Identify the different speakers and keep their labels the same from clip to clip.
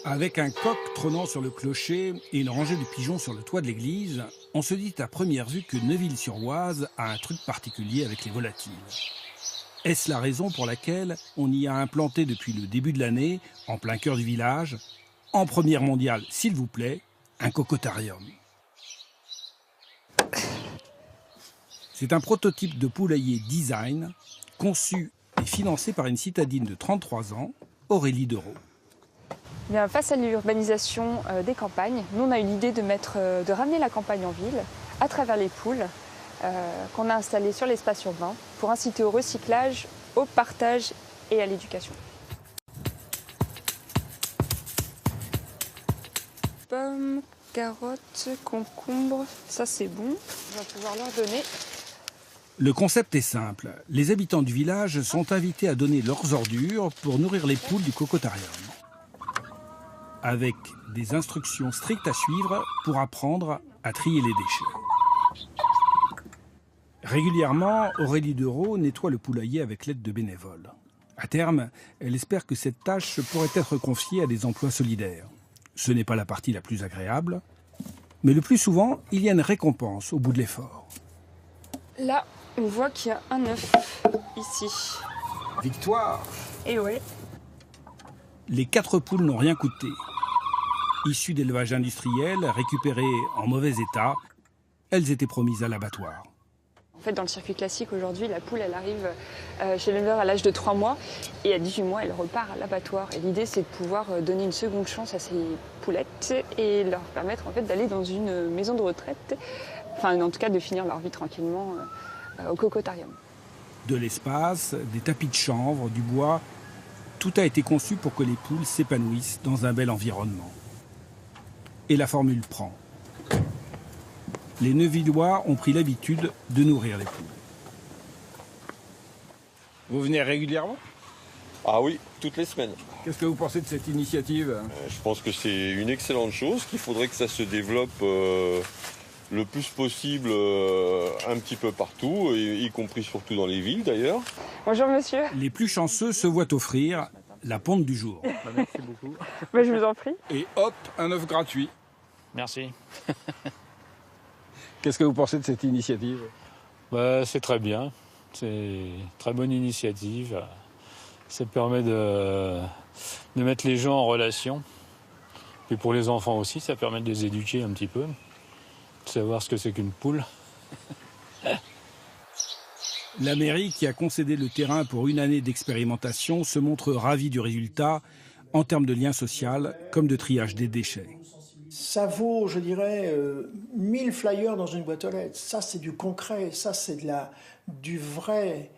Speaker 1: Avec un coq trônant sur le clocher et une rangée de pigeons sur le toit de l'église, on se dit à première vue que Neuville-sur-Oise a un truc particulier avec les volatiles. Est-ce la raison pour laquelle on y a implanté depuis le début de l'année, en plein cœur du village, en première mondiale, s'il vous plaît, un cocotarium? C'est un prototype de poulailler design, conçu et financé par une citadine de 33 ans, Aurélie Dereau.
Speaker 2: Bien, face à l'urbanisation des campagnes, nous on a eu l'idée de ramener la campagne en ville à travers les poules qu'on a installées sur l'espace urbain pour inciter au recyclage, au partage et à l'éducation. Pommes, carottes, concombres, ça c'est bon, on va pouvoir leur donner.
Speaker 1: Le concept est simple. Les habitants du village sont invités à donner leurs ordures pour nourrir les poules du cocotarium, avec des instructions strictes à suivre pour apprendre à trier les déchets. Régulièrement, Aurélie Dereau nettoie le poulailler avec l'aide de bénévoles. À terme, elle espère que cette tâche pourrait être confiée à des emplois solidaires. Ce n'est pas la partie la plus agréable, mais le plus souvent, il y a une récompense au bout de l'effort.
Speaker 2: Là, on voit qu'il y a un œuf ici.
Speaker 1: Victoire!
Speaker 2: Et ouais.
Speaker 1: Les 4 poules n'ont rien coûté. Issues d'élevage industriel, récupérées en mauvais état, elles étaient promises à l'abattoir.
Speaker 2: En fait, dans le circuit classique, aujourd'hui, la poule, elle arrive chez l'éleveur à l'âge de 3 mois et à 18 mois, elle repart à l'abattoir. Et l'idée, c'est de pouvoir donner une seconde chance à ces poulettes et leur permettre en fait, d'aller dans une maison de retraite, enfin, en tout cas, de finir leur vie tranquillement au cocotarium.
Speaker 1: De l'espace, des tapis de chanvre, du bois, tout a été conçu pour que les poules s'épanouissent dans un bel environnement. Et la formule prend. Les Neuvillois ont pris l'habitude de nourrir les poules. Vous venez régulièrement?
Speaker 3: Ah oui, toutes les semaines.
Speaker 1: Qu'est-ce que vous pensez de cette initiative?
Speaker 3: Je pense que c'est une excellente chose, qu'il faudrait que ça se développe le plus possible un petit peu partout, y compris surtout dans les villes d'ailleurs.
Speaker 2: Bonjour monsieur.
Speaker 1: Les plus chanceux se voient offrir la ponte du jour.
Speaker 4: Merci beaucoup.
Speaker 2: Je vous en prie.
Speaker 1: Et hop, un œuf gratuit.
Speaker 4: Merci.
Speaker 1: Qu'est-ce que vous pensez de cette initiative?
Speaker 4: C'est très bien. C'est une très bonne initiative. Ça permet de mettre les gens en relation. Et pour les enfants aussi, ça permet de les éduquer un petit peu. De savoir ce que c'est qu'une poule.
Speaker 1: La mairie, qui a concédé le terrain pour une année d'expérimentation, se montre ravie du résultat en termes de lien social comme de triage des déchets.
Speaker 5: Ça vaut, je dirais, 1000 flyers dans une boîte aux lettres. Ça, c'est du concret. Ça, c'est du vrai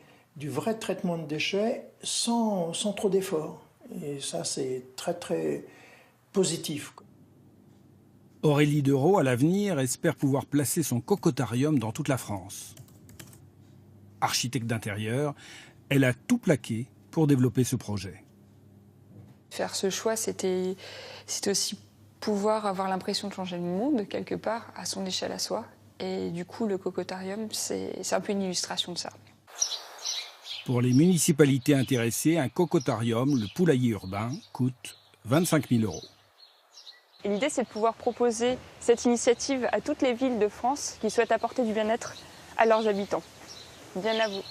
Speaker 5: traitement de déchets sans trop d'efforts. Et ça, c'est très, très positif.
Speaker 1: Aurélie Dereau, à l'avenir, espère pouvoir placer son cocotarium dans toute la France. Architecte d'intérieur, elle a tout plaqué pour développer ce projet.
Speaker 2: Faire ce choix, c'était aussi pouvoir avoir l'impression de changer le monde, quelque part, à son échelle à soi. Et du coup, le cocotarium, c'est un peu une illustration de ça.
Speaker 1: Pour les municipalités intéressées, un cocotarium, le poulailler urbain, coûte 25 000 €.
Speaker 2: Et l'idée, c'est de pouvoir proposer cette initiative à toutes les villes de France qui souhaitent apporter du bien-être à leurs habitants. Bien à vous.